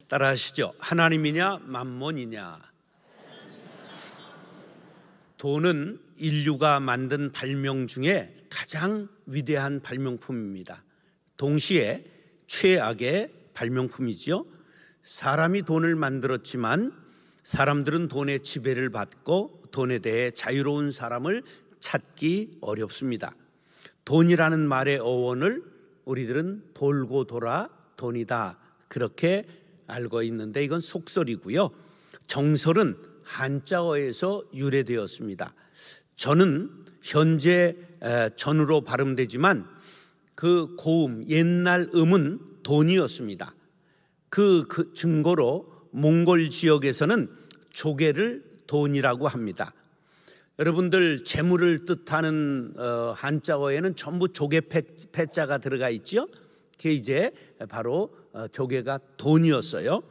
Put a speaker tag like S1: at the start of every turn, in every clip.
S1: 따라하시죠. 하나님이냐 만몬이냐. 돈은 인류가 만든 발명 중에 가장 위대한 발명품입니다. 동시에 최악의 발명품이지요. 사람이 돈을 만들었지만 사람들은 돈의 지배를 받고 돈에 대해 자유로운 사람을 찾기 어렵습니다. 돈이라는 말의 어원을 우리들은 돌고 돌아 돈이다 그렇게 알고 있는데 이건 속설이고요. 정설은 한자어에서 유래되었습니다. 저는 현재 전으로 발음되지만 그 고음 옛날 음은 돈이었습니다. 그 증거로 몽골 지역에서는 조개를 돈이라고 합니다. 여러분들 재물을 뜻하는 한자어에는 전부 조개 패자가 들어가 있죠. 그게 이제 바로 조개가 돈이었어요.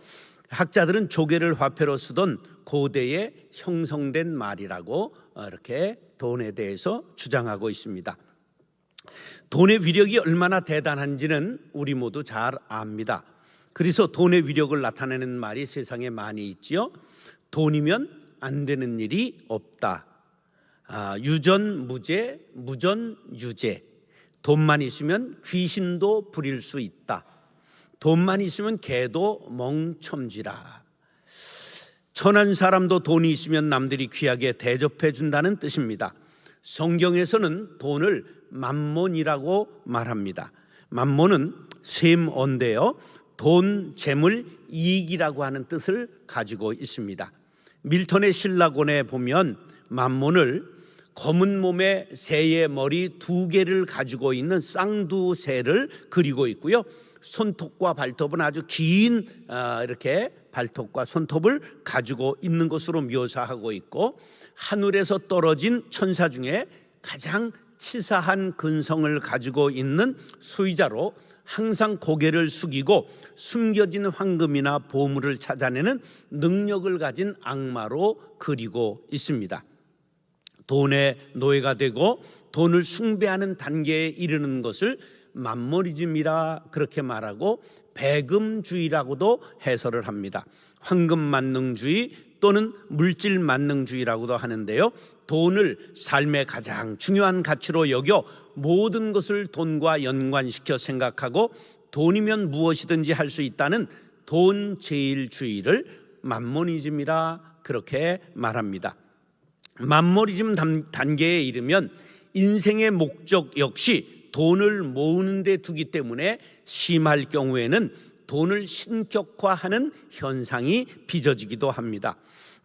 S1: 학자들은 조개를 화폐로 쓰던 고대에 형성된 말이라고 이렇게 돈에 대해서 주장하고 있습니다. 돈의 위력이 얼마나 대단한지는 우리 모두 잘 압니다. 그래서 돈의 위력을 나타내는 말이 세상에 많이 있지요. 돈이면 안 되는 일이 없다. 유전무죄, 무전유죄. 돈만 있으면 귀신도 부릴 수 있다. 돈만 있으면 개도 멍첨지라. 천한 사람도 돈이 있으면 남들이 귀하게 대접해 준다는 뜻입니다. 성경에서는 돈을 만몬이라고 말합니다. 만몬은 셈어인데요, 돈, 재물, 이익이라고 하는 뜻을 가지고 있습니다. 밀턴의 신라곤에 보면 만몬을 검은 몸에 새의 머리 2개를 가지고 있는 쌍두새를 그리고 있고요. 손톱과 발톱은 아주 긴 이렇게 발톱과 손톱을 가지고 있는 것으로 묘사하고 있고, 하늘에서 떨어진 천사 중에 가장 치사한 근성을 가지고 있는 소유자로 항상 고개를 숙이고 숨겨진 황금이나 보물을 찾아내는 능력을 가진 악마로 그리고 있습니다. 돈의 노예가 되고 돈을 숭배하는 단계에 이르는 것을 만모니즘이라 그렇게 말하고 배금주의라고도 해설을 합니다. 황금만능주의 또는 물질만능주의라고도 하는데요, 돈을 삶의 가장 중요한 가치로 여겨 모든 것을 돈과 연관시켜 생각하고 돈이면 무엇이든지 할 수 있다는 돈제일주의를 만모니즘이라 그렇게 말합니다. 만모니즘 단계에 이르면 인생의 목적 역시 돈을 모으는 데 두기 때문에 심할 경우에는 돈을 신격화하는 현상이 빚어지기도 합니다.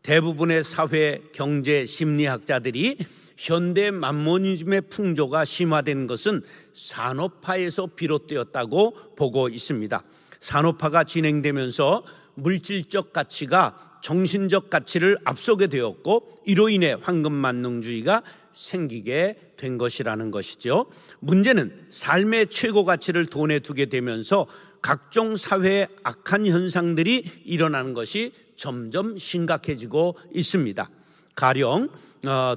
S1: 대부분의 사회, 경제, 심리학자들이 현대 만모니즘의 풍조가 심화된 것은 산업화에서 비롯되었다고 보고 있습니다. 산업화가 진행되면서 물질적 가치가 정신적 가치를 앞서게 되었고, 이로 인해 황금만능주의가 생기게 된 것이라는 것이죠. 문제는 삶의 최고 가치를 돈에 두게 되면서 각종 사회의 악한 현상들이 일어나는 것이 점점 심각해지고 있습니다. 가령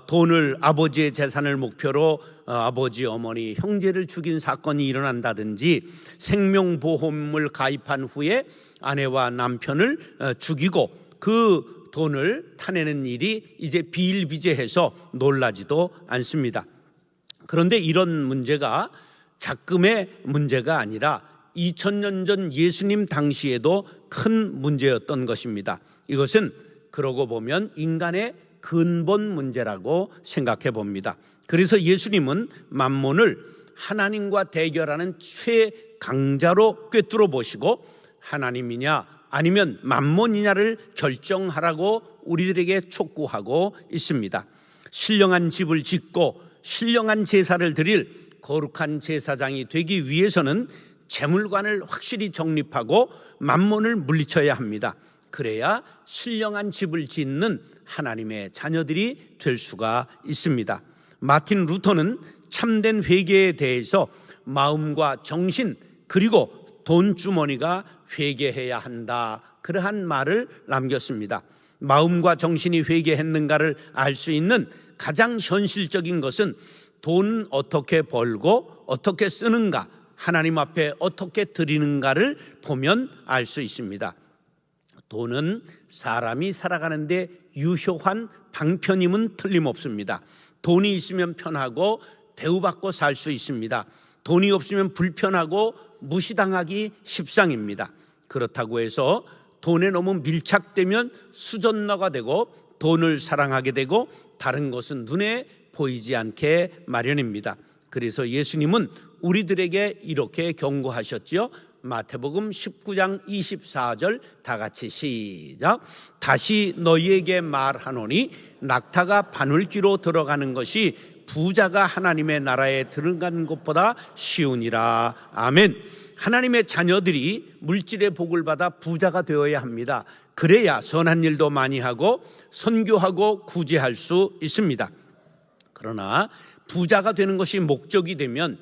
S1: 돈을, 아버지의 재산을 목표로 아버지, 어머니, 형제를 죽인 사건이 일어난다든지, 생명보험을 가입한 후에 아내와 남편을 죽이고 그 돈을 타내는 일이 이제 비일비재해서 놀라지도 않습니다. 그런데 이런 문제가 작금의 문제가 아니라 2000년 전 예수님 당시에도 큰 문제였던 것입니다. 이것은 그러고 보면 인간의 근본 문제라고 생각해 봅니다. 그래서 예수님은 만몬을 하나님과 대결하는 최강자로 꿰뚫어 보시고 하나님이냐 아니면 만몬이냐를 결정하라고 우리들에게 촉구하고 있습니다. 신령한 집을 짓고 신령한 제사를 드릴 거룩한 제사장이 되기 위해서는 재물관을 확실히 정립하고 만몬을 물리쳐야 합니다. 그래야 신령한 집을 짓는 하나님의 자녀들이 될 수가 있습니다. 마틴 루터는 참된 회개에 대해서 마음과 정신 그리고 돈주머니가 회개해야 한다, 그러한 말을 남겼습니다. 마음과 정신이 회개했는가를 알 수 있는 가장 현실적인 것은 돈 어떻게 벌고 어떻게 쓰는가, 하나님 앞에 어떻게 드리는가를 보면 알 수 있습니다. 돈은 사람이 살아가는데 유효한 방편임은 틀림없습니다. 돈이 있으면 편하고 대우받고 살 수 있습니다. 돈이 없으면 불편하고 무시당하기 십상입니다. 그렇다고 해서 돈에 너무 밀착되면 수전너가 되고 돈을 사랑하게 되고 다른 것은 눈에 보이지 않게 마련입니다. 그래서 예수님은 우리들에게 이렇게 경고하셨지요. 마태복음 19장 24절 다 같이 시작. 다시 너희에게 말하노니 낙타가 바늘귀로 들어가는 것이 부자가 하나님의 나라에 들어가는 것보다 쉬우니라. 아멘. 하나님의 자녀들이 물질의 복을 받아 부자가 되어야 합니다. 그래야 선한 일도 많이 하고 선교하고 구제할 수 있습니다. 그러나 부자가 되는 것이 목적이 되면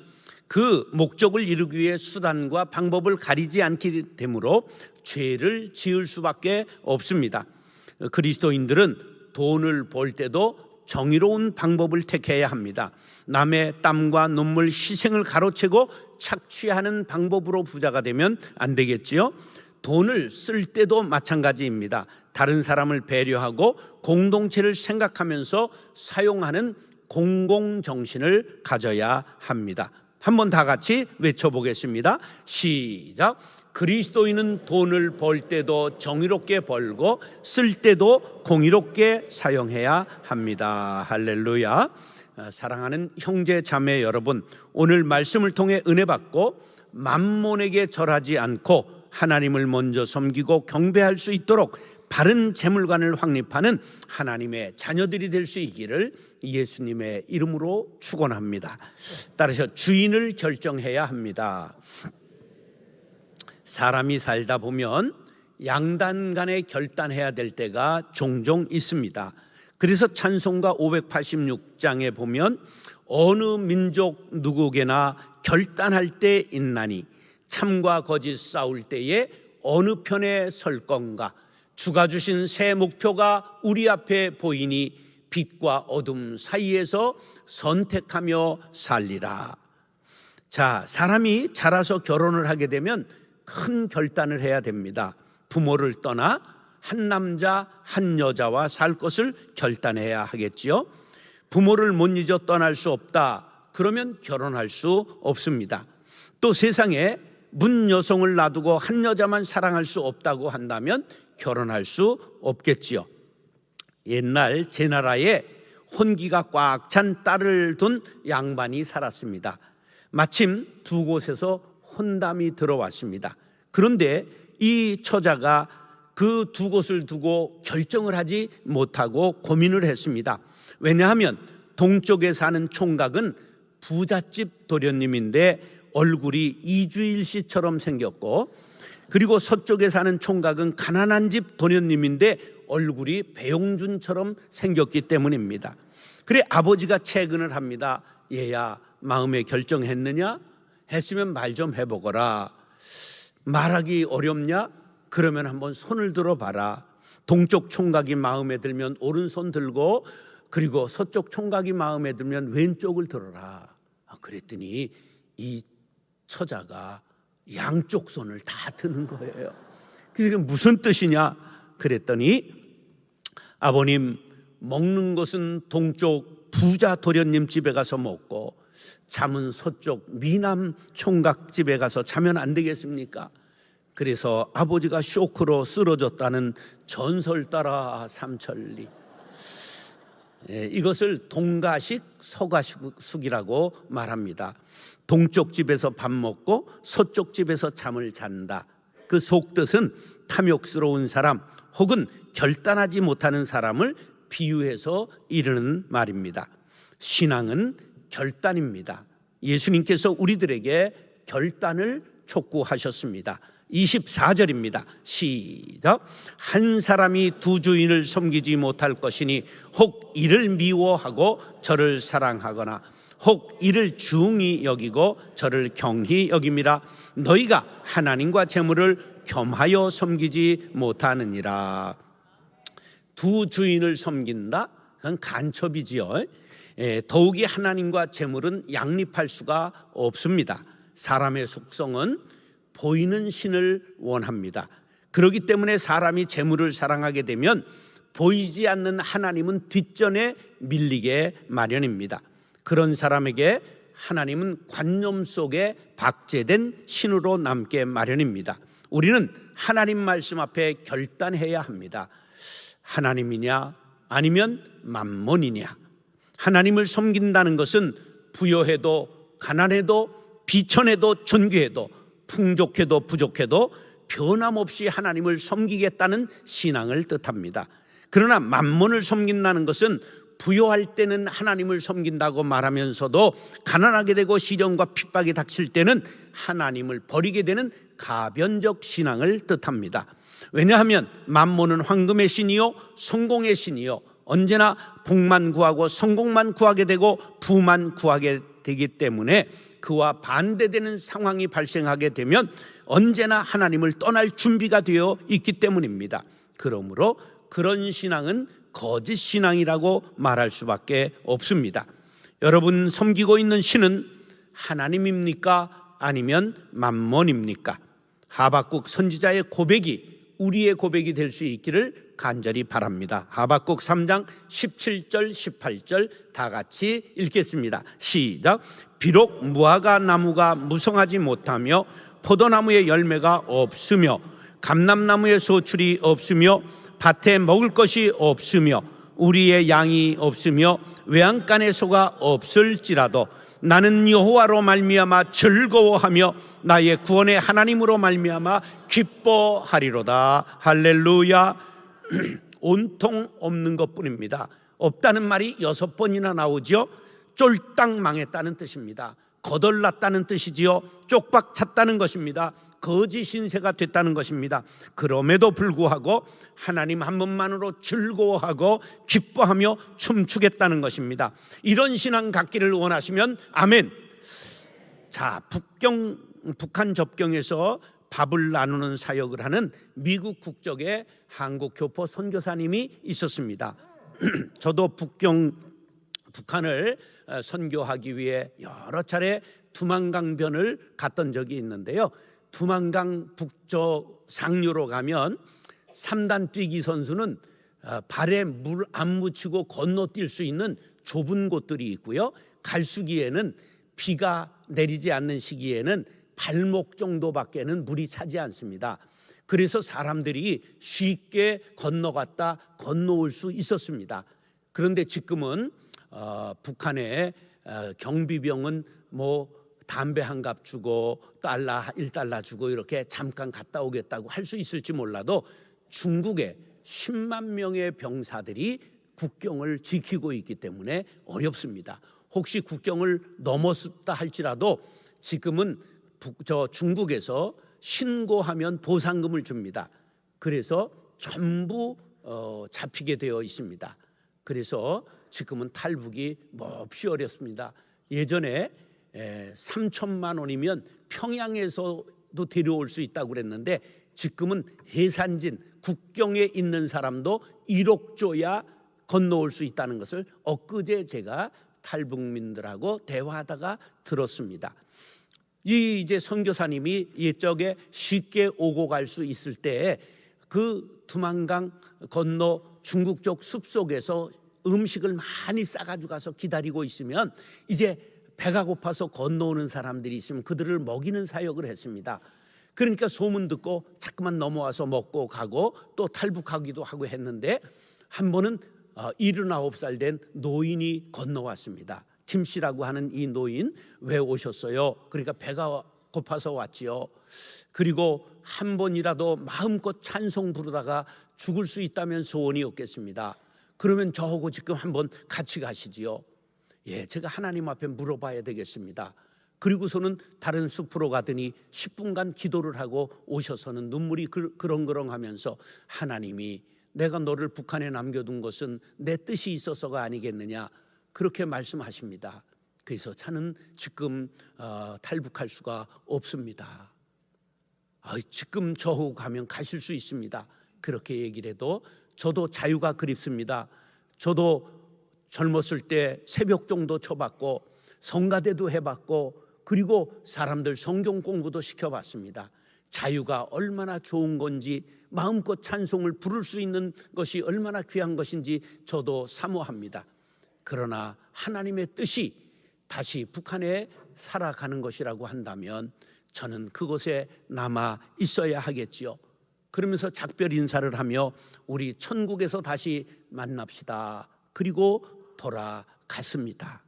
S1: 그 목적을 이루기 위해 수단과 방법을 가리지 않기 되므로 죄를 지을 수밖에 없습니다. 그리스도인들은 돈을 벌 때도 정의로운 방법을 택해야 합니다. 남의 땀과 눈물, 희생을 가로채고 착취하는 방법으로 부자가 되면 안 되겠지요. 돈을 쓸 때도 마찬가지입니다. 다른 사람을 배려하고 공동체를 생각하면서 사용하는 공공정신을 가져야 합니다. 한번 다 같이 외쳐보겠습니다. 시작. 그리스도인은 돈을 벌 때도 정의롭게 벌고 쓸 때도 공의롭게 사용해야 합니다. 할렐루야. 사랑하는 형제 자매 여러분, 오늘 말씀을 통해 은혜 받고 만몬에게 절하지 않고 하나님을 먼저 섬기고 경배할 수 있도록 바른 재물관을 확립하는 하나님의 자녀들이 될 수 있기를 예수님의 이름으로 축원합니다. 따라서 주인을 결정해야 합니다. 사람이 살다 보면 양단 간에 결단해야 될 때가 종종 있습니다. 그래서 찬송가 586장에 보면 어느 민족 누구에게나 결단할 때 있나니 참과 거짓 싸울 때에 어느 편에 설 건가. 주가 주신 새 목표가 우리 앞에 보이니 빛과 어둠 사이에서 선택하며 살리라. 자, 사람이 자라서 결혼을 하게 되면 큰 결단을 해야 됩니다. 부모를 떠나 한 남자 한 여자와 살 것을 결단해야 하겠지요. 부모를 못 잊어 떠날 수 없다. 그러면 결혼할 수 없습니다. 또 세상에 문 여성을 놔두고 한 여자만 사랑할 수 없다고 한다면 결혼할 수 없겠지요. 옛날 제 나라에 혼기가 꽉 찬 딸을 둔 양반이 살았습니다. 마침 두 곳에서 혼담이 들어왔습니다. 그런데 이 처자가 그 두 곳을 두고 결정을 하지 못하고 고민을 했습니다. 왜냐하면 동쪽에 사는 총각은 부잣집 도련님인데 얼굴이 이주일 씨처럼 생겼고, 그리고 서쪽에 사는 총각은 가난한 집 도련님인데 얼굴이 배용준처럼 생겼기 때문입니다. 그래 아버지가 채근을 합니다. 얘야, 마음에 결정했느냐? 했으면 말 좀 해보거라. 말하기 어렵냐? 그러면 한번 손을 들어봐라. 동쪽 총각이 마음에 들면 오른손 들고, 그리고 서쪽 총각이 마음에 들면 왼쪽을 들어라. 그랬더니 이 처자가 양쪽 손을 다 드는 거예요. 그게 무슨 뜻이냐? 그랬더니 아버님, 먹는 것은 동쪽 부자 도련님 집에 가서 먹고 잠은 서쪽 미남 총각 집에 가서 자면 안 되겠습니까? 그래서 아버지가 쇼크로 쓰러졌다는 전설 따라 삼천리. 이것을 동가식 서가식이라고 말합니다. 동쪽 집에서 밥 먹고 서쪽 집에서 잠을 잔다. 그 속뜻은 탐욕스러운 사람 혹은 결단하지 못하는 사람을 비유해서 이르는 말입니다. 신앙은 결단입니다. 예수님께서 우리들에게 결단을 촉구하셨습니다. 24절입니다. 시작. 한 사람이 두 주인을 섬기지 못할 것이니 혹 이를 미워하고 저를 사랑하거나 혹 이를 중히 여기고 저를 경히 여김이라. 너희가 하나님과 재물을 겸하여 섬기지 못하느니라. 두 주인을 섬긴다? 그건 간첩이지요. 더욱이 하나님과 재물은 양립할 수가 없습니다. 사람의 속성은 보이는 신을 원합니다. 그렇기 때문에 사람이 재물을 사랑하게 되면 보이지 않는 하나님은 뒷전에 밀리게 마련입니다. 그런 사람에게 하나님은 관념 속에 박제된 신으로 남게 마련입니다. 우리는 하나님 말씀 앞에 결단해야 합니다. 하나님이냐 아니면 맘몬이냐. 하나님을 섬긴다는 것은 부여해도 가난해도 비천해도 존귀해도 풍족해도 부족해도 변함없이 하나님을 섬기겠다는 신앙을 뜻합니다. 그러나 맘몬을 섬긴다는 것은 부여할 때는 하나님을 섬긴다고 말하면서도 가난하게 되고 시련과 핍박이 닥칠 때는 하나님을 버리게 되는 가변적 신앙을 뜻합니다. 왜냐하면 맘몬은 황금의 신이요 성공의 신이요 언제나 복만 구하고 성공만 구하게 되고 부만 구하게 되기 때문에 그와 반대되는 상황이 발생하게 되면 언제나 하나님을 떠날 준비가 되어 있기 때문입니다. 그러므로 그런 신앙은 거짓 신앙이라고 말할 수밖에 없습니다. 여러분 섬기고 있는 신은 하나님입니까? 아니면 맘몬입니까? 하박국 선지자의 고백이 우리의 고백이 될 수 있기를 간절히 바랍니다. 하박국 3장 17절 18절 다 같이 읽겠습니다. 시작. 비록 무화과 나무가 무성하지 못하며 포도나무의 열매가 없으며 감람나무의 소출이 없으며 밭에 먹을 것이 없으며 우리의 양이 없으며 외양간의 소가 없을지라도 나는 여호와로 말미암아 즐거워하며 나의 구원의 하나님으로 말미암아 기뻐하리로다. 할렐루야. 온통 없는 것뿐입니다. 없다는 말이 6번이나 나오죠. 쫄딱 망했다는 뜻입니다. 거덜났다는 뜻이지요. 쪽박 찼다는 것입니다. 거짓 신세가 됐다는 것입니다. 그럼에도 불구하고 하나님 한 분만으로 즐거워하고 기뻐하며 춤추겠다는 것입니다. 이런 신앙 갖기를 원하시면 아멘. 자, 북한 접경에서 밥을 나누는 사역을 하는 미국 국적의 한국 교포 선교사님이 있었습니다. 저도 북한을 선교하기 위해 여러 차례 두만강변을 갔던 적이 있는데요. 두만강 북쪽 상류로 가면 3단 뛰기 선수는 발에 물 안 묻히고 건너뛸 수 있는 좁은 곳들이 있고요. 갈수기에는 비가 내리지 않는 시기에는 발목 정도밖에는 물이 차지 않습니다. 그래서 사람들이 쉽게 건너갔다 건너올 수 있었습니다. 그런데 지금은 북한의 경비병은 담배 한 갑 주고 $1 주고 이렇게 잠깐 갔다 오겠다고 할 수 있을지 몰라도 중국에 10만 명의 병사들이 국경을 지키고 있기 때문에 어렵습니다. 혹시 국경을 넘었다 할지라도 지금은 중국에서 신고하면 보상금을 줍니다. 그래서 전부 잡히게 되어 있습니다. 그래서 지금은 탈북이 몹시 어렵습니다. 예전에 3천만 원이면 평양에서도 데려올 수 있다고 그랬는데 지금은 해산진 국경에 있는 사람도 1억 줘야 건너올 수 있다는 것을 엊그제 제가 탈북민들하고 대화하다가 들었습니다. 이제 선교사님이 이쪽에 쉽게 오고 갈 수 있을 때 그 두만강 건너 중국 쪽 숲속에서 음식을 많이 싸가지고 가서 기다리고 있으면 이제 배가 고파서 건너오는 사람들이 있으면 그들을 먹이는 사역을 했습니다. 그러니까 소문 듣고 자꾸만 넘어와서 먹고 가고 또 탈북하기도 하고 했는데 한 번은 79살 된 노인이 건너왔습니다. 김 씨라고 하는 이 노인 왜 오셨어요? 그러니까 배가 고파서 왔지요. 그리고 한 번이라도 마음껏 찬송 부르다가 죽을 수 있다면 소원이 없겠습니다. 그러면 저하고 지금 한번 같이 가시지요. 예, 제가 하나님 앞에 물어봐야 되겠습니다. 그리고서는 다른 숲으로 가더니 10분간 기도를 하고 오셔서는 눈물이 그렁그렁하면서 하나님이 내가 너를 북한에 남겨둔 것은 내 뜻이 있어서가 아니겠느냐 그렇게 말씀하십니다. 그래서 저는 지금 탈북할 수가 없습니다. 지금 저하고 가면 가실 수 있습니다. 그렇게 얘기를 해도 저도 자유가 그립습니다. 저도 젊었을 때 새벽종도 쳐봤고 성가대도 해봤고 그리고 사람들 성경 공부도 시켜봤습니다. 자유가 얼마나 좋은 건지, 마음껏 찬송을 부를 수 있는 것이 얼마나 귀한 것인지 저도 사모합니다. 그러나 하나님의 뜻이 다시 북한에 살아가는 것이라고 한다면 저는 그곳에 남아 있어야 하겠지요. 그러면서 작별 인사를 하며 우리 천국에서 다시 만납시다. 그리고 돌아갔습니다.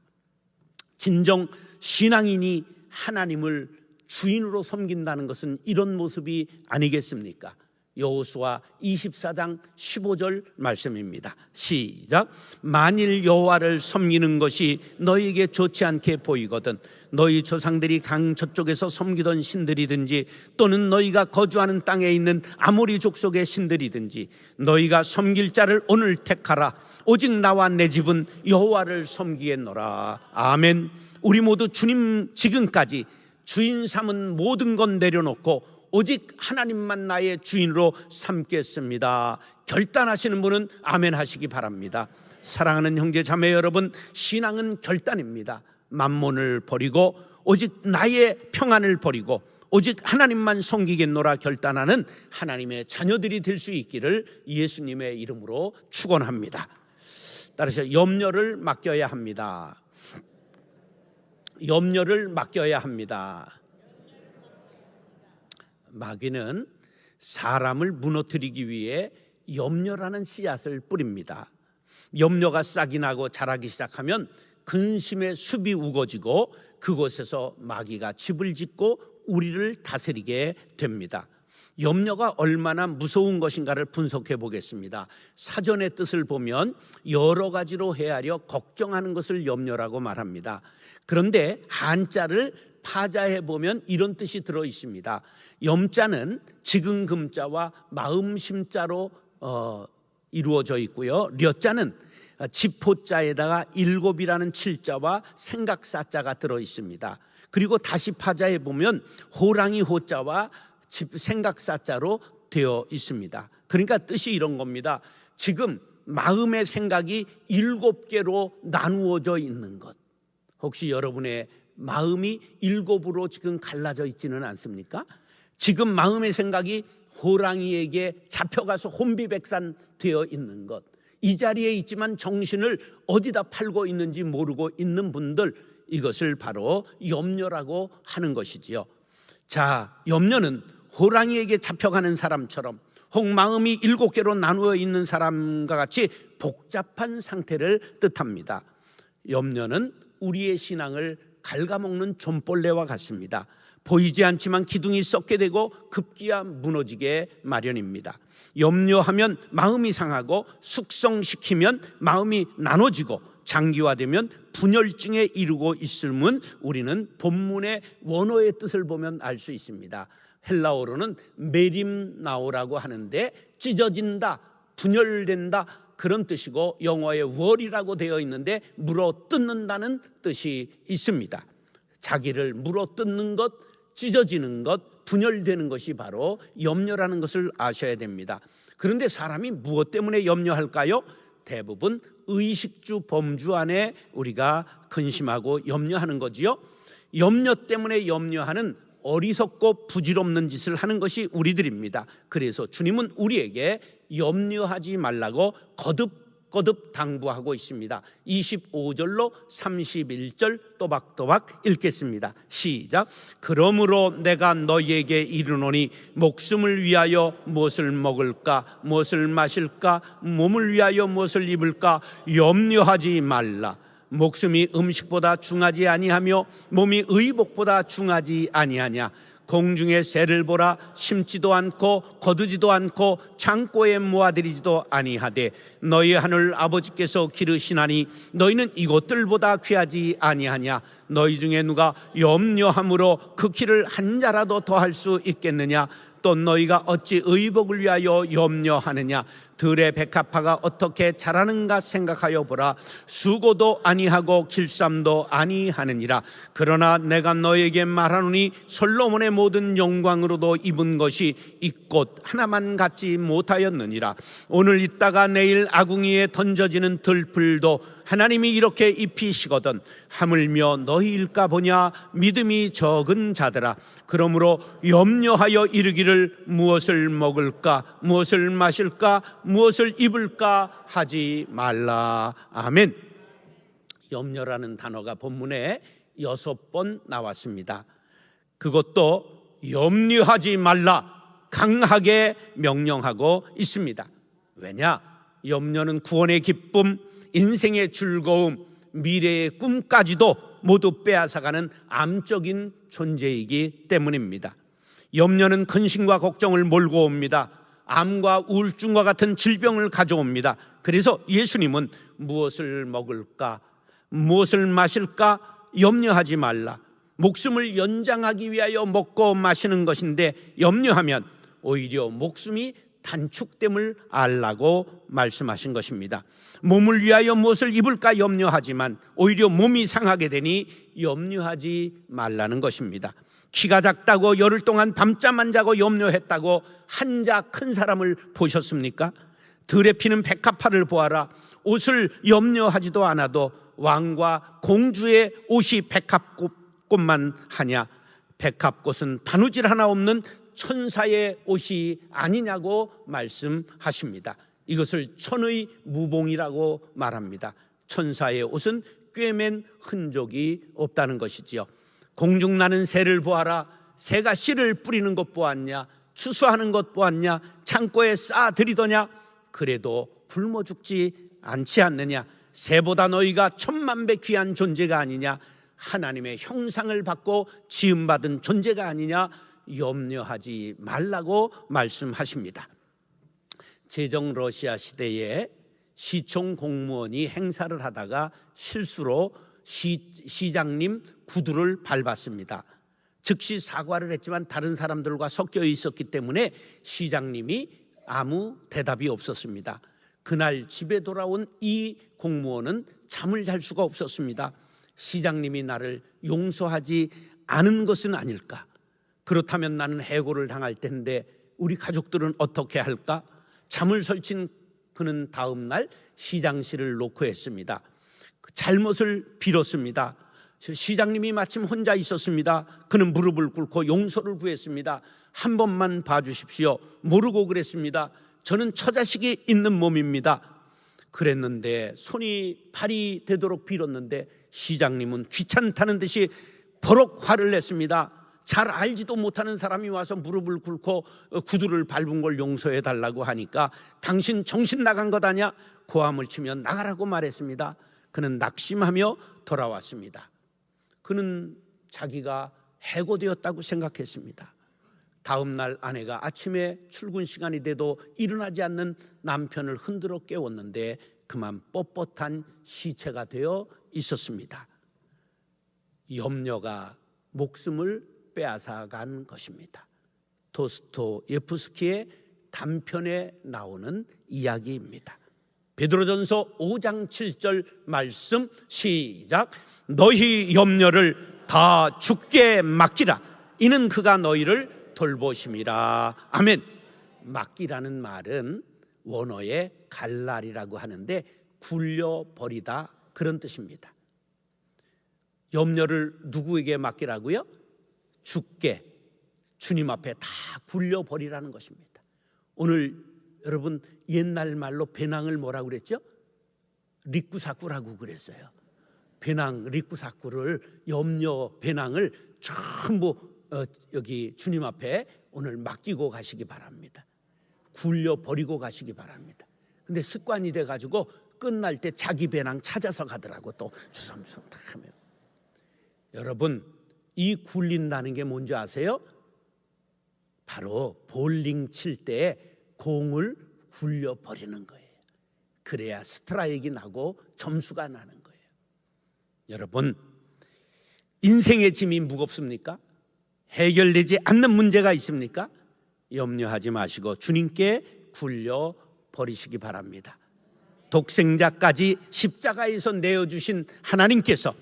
S1: 진정 신앙인이 하나님을 주인으로 섬긴다는 것은 이런 모습이 아니겠습니까? 여호수아 24장 15절 말씀입니다. 시작. 만일 여호와를 섬기는 것이 너희에게 좋지 않게 보이거든 너희 조상들이 강 저쪽에서 섬기던 신들이든지 또는 너희가 거주하는 땅에 있는 아모리 족속의 신들이든지 너희가 섬길 자를 오늘 택하라. 오직 나와 내 집은 여호와를 섬기겠노라. 아멘. 우리 모두 주님 지금까지 주인 삼은 모든 건 내려놓고 오직 하나님만 나의 주인으로 삼겠습니다. 결단하시는 분은 아멘 하시기 바랍니다. 사랑하는 형제 자매 여러분, 신앙은 결단입니다. 만몬을 버리고 오직 나의 평안을 버리고 오직 하나님만 섬기겠노라 결단하는 하나님의 자녀들이 될 수 있기를 예수님의 이름으로 축원합니다. 따라서 염려를 맡겨야 합니다. 염려를 맡겨야 합니다. 마귀는 사람을 무너뜨리기 위해 염려라는 씨앗을 뿌립니다. 염려가 싹이 나고 자라기 시작하면 근심의 숲이 우거지고 그곳에서 마귀가 집을 짓고 우리를 다스리게 됩니다. 염려가 얼마나 무서운 것인가를 분석해 보겠습니다. 사전의 뜻을 보면 여러 가지로 헤아려 걱정하는 것을 염려라고 말합니다. 그런데 한자를 파자해 보면 이런 뜻이 들어 있습니다. 염자는 지근금자와 마음심자로 이루어져 있고요. 려자는 지포자에다가 일곱이라는 칠자와 생각사자가 들어 있습니다. 그리고 다시 파자해 보면 호랑이 호자와 생각사자로 되어 있습니다. 그러니까 뜻이 이런 겁니다. 지금 마음의 생각이 7개로 나누어져 있는 것. 혹시 여러분의 마음이 7으로 지금 갈라져 있지는 않습니까? 지금 마음의 생각이 호랑이에게 잡혀가서 혼비백산 되어 있는 것, 이 자리에 있지만 정신을 어디다 팔고 있는지 모르고 있는 분들, 이것을 바로 염려라고 하는 것이지요. 자, 염려는 호랑이에게 잡혀가는 사람처럼 혹 마음이 7개로 나누어 있는 사람과 같이 복잡한 상태를 뜻합니다. 염려는 우리의 신앙을 갉아먹는 좀벌레와 같습니다. 보이지 않지만 기둥이 썩게 되고 급기야 무너지게 마련입니다. 염려하면 마음이 상하고 숙성시키면 마음이 나눠지고 장기화되면 분열증에 이르고 있음은 우리는 본문의 원어의 뜻을 보면 알 수 있습니다. 헬라어로는 메림나오라고 하는데 찢어진다, 분열된다 그런 뜻이고 영어의 월이라고 되어 있는데 물어뜯는다는 뜻이 있습니다. 자기를 물어뜯는 것, 찢어지는 것, 분열되는 것이 바로 염려라는 것을 아셔야 됩니다. 그런데 사람이 무엇 때문에 염려할까요? 대부분 의식주 범주 안에 우리가 근심하고 염려하는 거지요. 염려 때문에 염려하는 어리석고 부질없는 짓을 하는 것이 우리들입니다. 그래서 주님은 우리에게 염려하지 말라고 거듭 당부하고 있습니다. 25절로 31절 또박또박 읽겠습니다. 시작. 그러므로 내가 너희에게 이르노니 목숨을 위하여 무엇을 먹을까, 무엇을 마실까, 몸을 위하여 무엇을 입을까 염려하지 말라. 목숨이 음식보다 중하지 아니하며 몸이 의복보다 중하지 아니하냐. 공중의 새를 보라. 심지도 않고 거두지도 않고 창고에 모아들이지도 아니하되 너희 하늘 아버지께서 기르시나니 너희는 이것들보다 귀하지 아니하냐. 너희 중에 누가 염려함으로 그 키를 한 자라도 더할 수 있겠느냐. 또 너희가 어찌 의복을 위하여 염려하느냐. 들의 백합화가 어떻게 자라는가 생각하여 보라. 수고도 아니하고 길쌈도 아니하느니라. 그러나 내가 너에게 말하노니 솔로몬의 모든 영광으로도 입은 것이 이 꽃 하나만 갖지 못하였느니라. 오늘 있다가 내일 아궁이에 던져지는 들풀도 하나님이 이렇게 입히시거든 하물며 너희일까 보냐 믿음이 적은 자들아. 그러므로 염려하여 이르기를 무엇을 먹을까 무엇을 마실까 무엇을 입을까 하지 말라. 아멘. 염려라는 단어가 본문에 6번 나왔습니다. 그것도 염려하지 말라 강하게 명령하고 있습니다. 왜냐? 염려는 구원의 기쁨, 인생의 즐거움, 미래의 꿈까지도 모두 빼앗아가는 암적인 존재이기 때문입니다. 염려는 근심과 걱정을 몰고 옵니다. 암과 우울증과 같은 질병을 가져옵니다. 그래서 예수님은 무엇을 먹을까, 무엇을 마실까 염려하지 말라. 목숨을 연장하기 위하여 먹고 마시는 것인데 염려하면 오히려 목숨이 단축됨을 알라고 말씀하신 것입니다. 몸을 위하여 무엇을 입을까 염려하지만 오히려 몸이 상하게 되니 염려하지 말라는 것입니다. 키가 작다고 열흘 동안 밤잠 안 자고 염려했다고 한자 큰 사람을 보셨습니까? 들에 피는 백합화를 보아라. 옷을 염려하지도 않아도 왕과 공주의 옷이 백합꽃만 하냐? 백합꽃은 바느질 하나 없는 천사의 옷이 아니냐고 말씀하십니다. 이것을 천의 무봉이라고 말합니다. 천사의 옷은 꿰맨 흔적이 없다는 것이지요. 공중나는 새를 보아라. 새가 씨를 뿌리는 것 보았냐? 추수하는 것 보았냐? 창고에 쌓아들이더냐? 그래도 굶어 죽지 않지 않느냐? 새보다 너희가 천만배 귀한 존재가 아니냐? 하나님의 형상을 받고 지음받은 존재가 아니냐? 염려하지 말라고 말씀하십니다. 제정 러시아 시대에 시청 공무원이 행사를 하다가 실수로 시장님 구두를 밟았습니다. 즉시 사과를 했지만 다른 사람들과 섞여 있었기 때문에 시장님이 아무 대답이 없었습니다. 그날 집에 돌아온 이 공무원은 잠을 잘 수가 없었습니다. 시장님이 나를 용서하지 않은 것은 아닐까? 그렇다면 나는 해고를 당할 텐데 우리 가족들은 어떻게 할까? 잠을 설친 그는 다음 날 시장실을 놓고 했습니다. 잘못을 빌었습니다. 시장님이 마침 혼자 있었습니다. 그는 무릎을 꿇고 용서를 구했습니다. 한 번만 봐주십시오. 모르고 그랬습니다. 저는 처자식이 있는 몸입니다. 그랬는데 손이 발이 되도록 빌었는데 시장님은 귀찮다는 듯이 버럭 화를 냈습니다. 잘 알지도 못하는 사람이 와서 무릎을 꿇고 구두를 밟은 걸 용서해 달라고 하니까 당신 정신 나간 것 아냐? 고함을 치며 나가라고 말했습니다. 그는 낙심하며 돌아왔습니다. 그는 자기가 해고되었다고 생각했습니다. 다음 날 아내가 아침에 출근 시간이 돼도 일어나지 않는 남편을 흔들어 깨웠는데 그만 뻣뻣한 시체가 되어 있었습니다. 염려가 목숨을 빼앗아간 것입니다. 도스토예프스키의 단편에 나오는 이야기입니다. 베드로전서 5장 7절 말씀 시작. 너희 염려를 다 주께 맡기라. 이는 그가 너희를 돌보심이라. 아멘. 맡기라는 말은 원어의 갈랄이라고 하는데 굴려버리다 그런 뜻입니다. 염려를 누구에게 맡기라고요? 주께, 주님 앞에 다 굴려버리라는 것입니다. 오늘 여러분 옛날 말로 배낭을 뭐라고 그랬죠? 리꾸사꾸라고 그랬어요. 배낭, 리꾸사꾸를 염려 배낭을 전부 여기 주님 앞에 오늘 맡기고 가시기 바랍니다. 굴려버리고 가시기 바랍니다. 근데 습관이 돼가지고 끝날 때 자기 배낭 찾아서 가더라고. 또 주섬주섬 다 하면. 여러분 이 굴린다는 게 뭔지 아세요? 바로 볼링 칠 때 공을 굴려버리는 거예요. 그래야 스트라이크가 나고 점수가 나는 거예요. 여러분 인생의 짐이 무겁습니까? 해결되지 않는 문제가 있습니까? 염려하지 마시고 주님께 굴려버리시기 바랍니다. 독생자까지 십자가에서 내어주신 하나님께서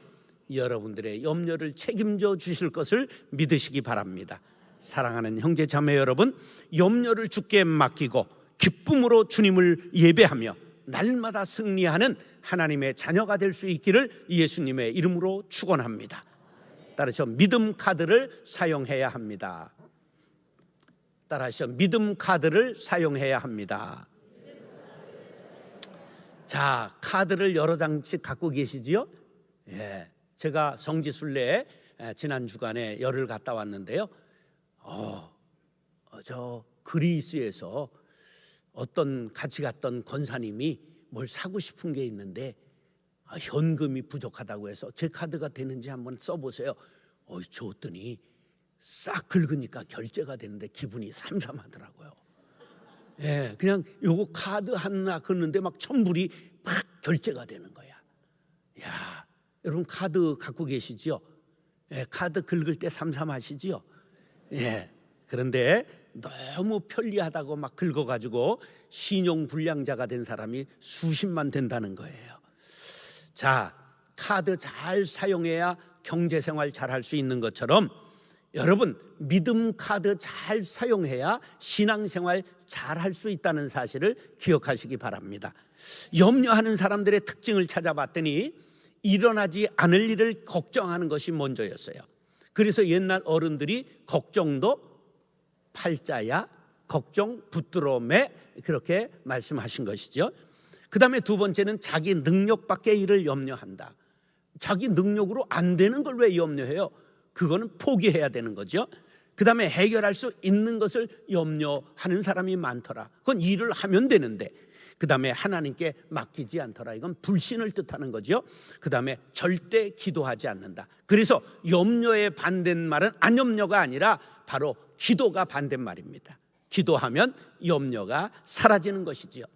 S1: 여러분들의 염려를 책임져 주실 것을 믿으시기 바랍니다. 사랑하는 형제 자매 여러분, 염려를 주께 맡기고 기쁨으로 주님을 예배하며 날마다 승리하는 하나님의 자녀가 될 수 있기를 예수님의 이름으로 축원합니다. 따라서 믿음 카드를 사용해야 합니다. 따라서 믿음 카드를 사용해야 합니다. 자, 카드를 여러 장씩 갖고 계시지요? 예, 제가 성지순례에 지난 주간에 열흘 갔다 왔는데요. 저 그리스에서 어떤 같이 갔던 권사님이 뭘 사고 싶은 게 있는데 현금이 부족하다고 해서 제 카드가 되는지 한번 써보세요. 줬더니 싹 긁으니까 결제가 되는데 기분이 삼삼하더라고요. 예, 그냥 요거 카드 하나 긁는데 막 1,000불이 막 결제가 되는 거야. 야, 여러분 카드 갖고 계시지요? 예, 카드 긁을 때 삼삼하시지요? 예. 그런데 너무 편리하다고 막 긁어가지고 신용불량자가 된 사람이 수십만 된다는 거예요. 자, 카드 잘 사용해야 경제생활 잘 할 수 있는 것처럼 여러분 믿음 카드 잘 사용해야 신앙생활 잘 할 수 있다는 사실을 기억하시기 바랍니다. 염려하는 사람들의 특징을 찾아봤더니 일어나지 않을 일을 걱정하는 것이 먼저였어요. 그래서 옛날 어른들이 걱정도 팔자야 걱정 붙들어매 그렇게 말씀하신 것이죠. 그 다음에 두 번째는 자기 능력 밖의 일을 염려한다. 자기 능력으로 안 되는 걸 왜 염려해요? 그거는 포기해야 되는 거죠. 그 다음에 해결할 수 있는 것을 염려하는 사람이 많더라. 그건 일을 하면 되는데. 그 다음에 하나님께 맡기지 않더라. 이건 불신을 뜻하는 거죠. 그 다음에 절대 기도하지 않는다. 그래서 염려의 반대말은 안염려가 아니라 바로 기도가 반대말입니다. 기도하면 염려가 사라지는 것이지요.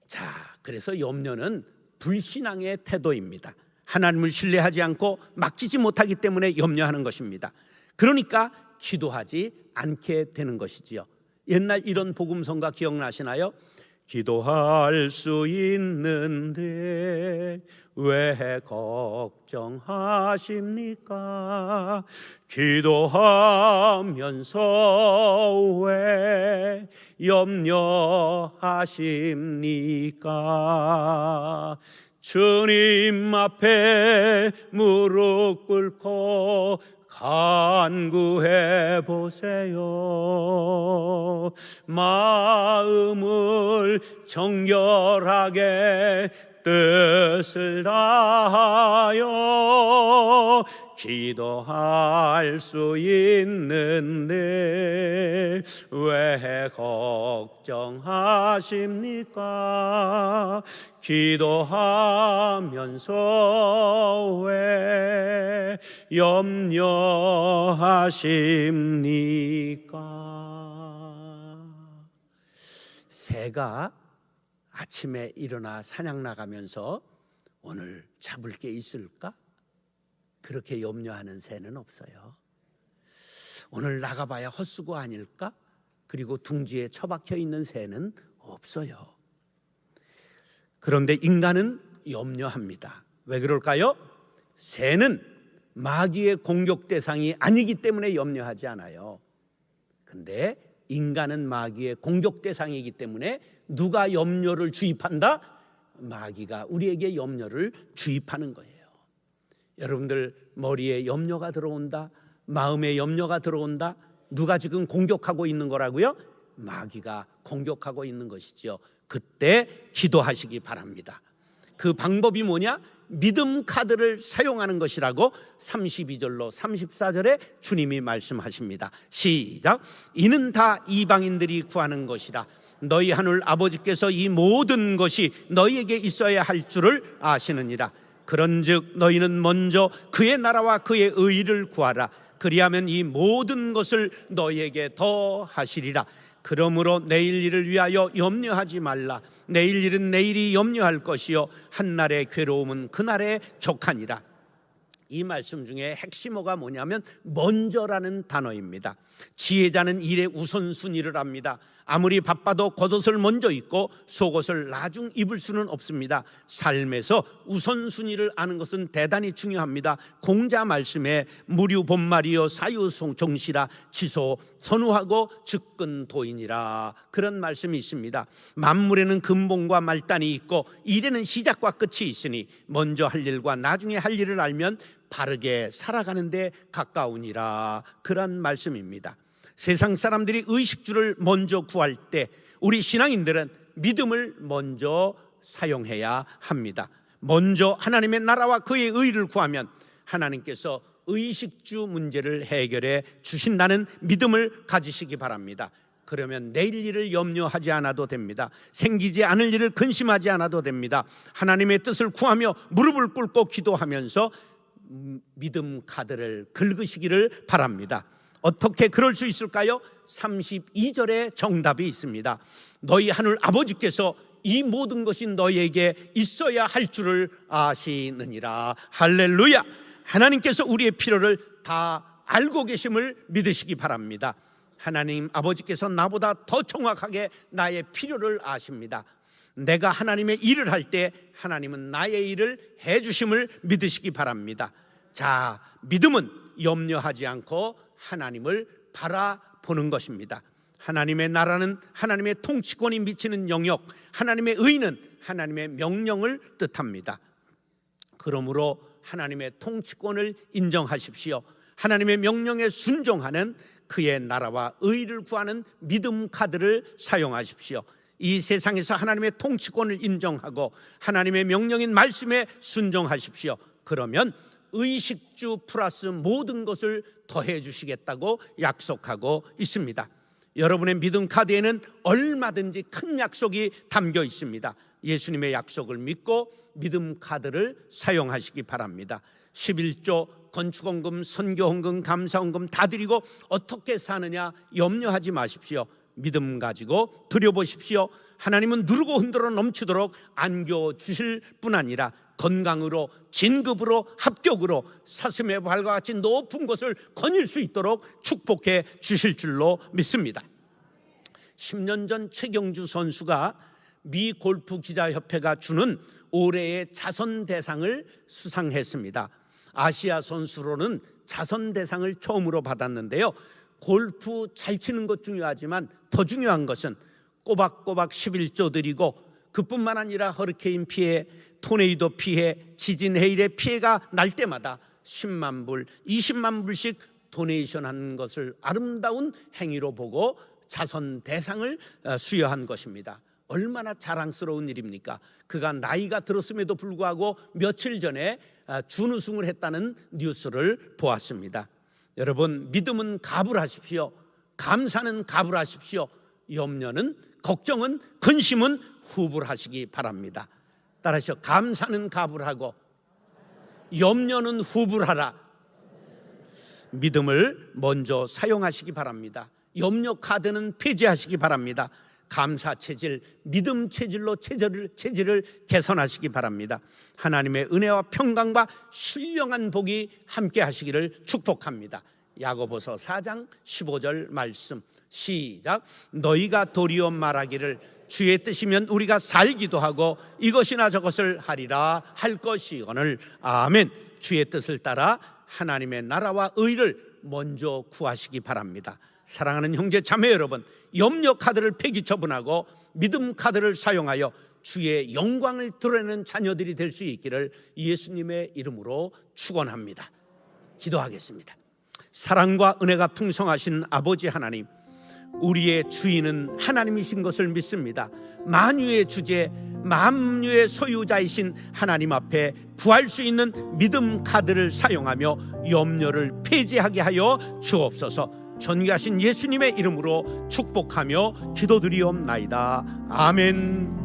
S1: 자, 그래서 염려는 불신앙의 태도입니다. 하나님을 신뢰하지 않고 맡기지 못하기 때문에 염려하는 것입니다. 그러니까 기도하지 않게 되는 것이지요. 옛날 이런 복음성가 기억나시나요? 기도할 수 있는데 왜 걱정하십니까? 기도하면서 왜 염려하십니까? 주님 앞에 무릎 꿇고 간구해 보세요. 마음을 정결하게 뜻을 다하여 기도할 수 있는데 왜 걱정하십니까? 기도하면서 왜 염려하십니까? 새가 아침에 일어나 사냥 나가면서 오늘 잡을 게 있을까? 그렇게 염려하는 새는 없어요. 오늘 나가봐야 헛수고 아닐까? 그리고 둥지에 처박혀 있는 새는 없어요. 그런데 인간은 염려합니다. 왜 그럴까요? 새는 마귀의 공격 대상이 아니기 때문에 염려하지 않아요. 근데 인간은 마귀의 공격 대상이기 때문에 누가 염려를 주입한다? 마귀가 우리에게 염려를 주입하는 거예요. 여러분들 머리에 염려가 들어온다, 마음에 염려가 들어온다. 누가 지금 공격하고 있는 거라고요? 마귀가 공격하고 있는 것이죠. 그때 기도하시기 바랍니다. 그 방법이 뭐냐? 믿음 카드를 사용하는 것이라고 32절로 34절에 주님이 말씀하십니다. 시작. 이는 다 이방인들이 구하는 것이라. 너희 하늘 아버지께서 이 모든 것이 너희에게 있어야 할 줄을 아시느니라. 그런즉 너희는 먼저 그의 나라와 그의 의를 구하라. 그리하면 이 모든 것을 너희에게 더하시리라. 그러므로 내일 일을 위하여 염려하지 말라. 내일 일은 내일이 염려할 것이요 한날의 괴로움은 그날에 족하니라. 이 말씀 중에 핵심어가 뭐냐면 먼저라는 단어입니다. 지혜자는 일의 우선순위를 합니다. 아무리 바빠도 겉옷을 먼저 입고 속옷을 나중 입을 수는 없습니다. 삶에서 우선순위를 아는 것은 대단히 중요합니다. 공자 말씀에 무류 본말이요 사유 종시라 치소 선우하고 즉근 도인이라, 그런 말씀이 있습니다. 만물에는 근본과 말단이 있고 일에는 시작과 끝이 있으니 먼저 할 일과 나중에 할 일을 알면 바르게 살아가는 데 가까우니라, 그런 말씀입니다. 세상 사람들이 의식주를 먼저 구할 때 우리 신앙인들은 믿음을 먼저 사용해야 합니다. 먼저 하나님의 나라와 그의 의를 구하면 하나님께서 의식주 문제를 해결해 주신다는 믿음을 가지시기 바랍니다. 그러면 내일 일을 염려하지 않아도 됩니다. 생기지 않을 일을 근심하지 않아도 됩니다. 하나님의 뜻을 구하며 무릎을 꿇고 기도하면서 믿음 카드를 긁으시기를 바랍니다. 어떻게 그럴 수 있을까요? 32절에 정답이 있습니다. 너희 하늘 아버지께서 이 모든 것이 너희에게 있어야 할 줄을 아시느니라. 할렐루야. 하나님께서 우리의 필요를 다 알고 계심을 믿으시기 바랍니다. 하나님 아버지께서 나보다 더 정확하게 나의 필요를 아십니다. 내가 하나님의 일을 할 때 하나님은 나의 일을 해주심을 믿으시기 바랍니다. 자, 믿음은 염려하지 않고 하나님을 바라보는 것입니다. 하나님의 나라는 하나님의 통치권이 미치는 영역, 하나님의 의는 하나님의 명령을 뜻합니다. 그러므로 하나님의 통치권을 인정하십시오. 하나님의 명령에 순종하는 그의 나라와 의를 구하는 믿음 카드를 사용하십시오. 이 세상에서 하나님의 통치권을 인정하고 하나님의 명령인 말씀에 순종하십시오. 그러면 의식주 플러스 모든 것을 더해 주시겠다고 약속하고 있습니다. 여러분의 믿음 카드에는 얼마든지 큰 약속이 담겨 있습니다. 예수님의 약속을 믿고 믿음 카드를 사용하시기 바랍니다. 11조 건축헌금, 선교헌금, 감사헌금 다 드리고 어떻게 사느냐 염려하지 마십시오. 믿음 가지고 드려보십시오. 하나님은 누르고 흔들어 넘치도록 안겨주실 뿐 아니라 건강으로, 진급으로, 합격으로 사슴의 발과 같이 높은 곳을 거닐 수 있도록 축복해 주실 줄로 믿습니다. 10년 전 최경주 선수가 미 골프 기자협회가 주는 올해의 자선 대상을 수상했습니다. 아시아 선수로는 자선 대상을 처음으로 받았는데요. 골프 잘 치는 것 중요하지만 더 중요한 것은 꼬박꼬박 11조 드리고 그뿐만 아니라 허리케인 피해, 토네이도 피해, 지진 해일의 피해가 날 때마다 10만 불, 20만 불씩 도네이션한 것을 아름다운 행위로 보고 자선 대상을 수여한 것입니다. 얼마나 자랑스러운 일입니까? 그가 나이가 들었음에도 불구하고 며칠 전에 준우승을 했다는 뉴스를 보았습니다. 여러분, 믿음은 가불하십시오. 감사는 가불하십시오. 염려는, 걱정은, 근심은 후불하시기 바랍니다. 따라서 감사는 가불하고 염려는 후불하라. 믿음을 먼저 사용하시기 바랍니다. 염려 카드는 폐지하시기 바랍니다. 감사 체질, 믿음 체질로 체질을 개선하시기 바랍니다. 하나님의 은혜와 평강과 신령한 복이 함께 하시기를 축복합니다. 야고보서 4장 15절 말씀 시작. 너희가 도리어 말하기를 주의 뜻이면 우리가 살기도 하고 이것이나 저것을 하리라 할 것이거늘. 아멘. 주의 뜻을 따라 하나님의 나라와 의를 먼저 구하시기 바랍니다. 사랑하는 형제 자매 여러분, 염려 카드를 폐기 처분하고 믿음 카드를 사용하여 주의 영광을 드러내는 자녀들이 될 수 있기를 예수님의 이름으로 축원합니다. 기도하겠습니다. 사랑과 은혜가 풍성하신 아버지 하나님, 우리의 주인은 하나님이신 것을 믿습니다. 만유의 주제, 만유의 소유자이신 하나님 앞에 구할 수 있는 믿음 카드를 사용하며 염려를 폐지하게 하여 주옵소서. 존귀하신 예수님의 이름으로 축복하며 기도드리옵나이다. 아멘.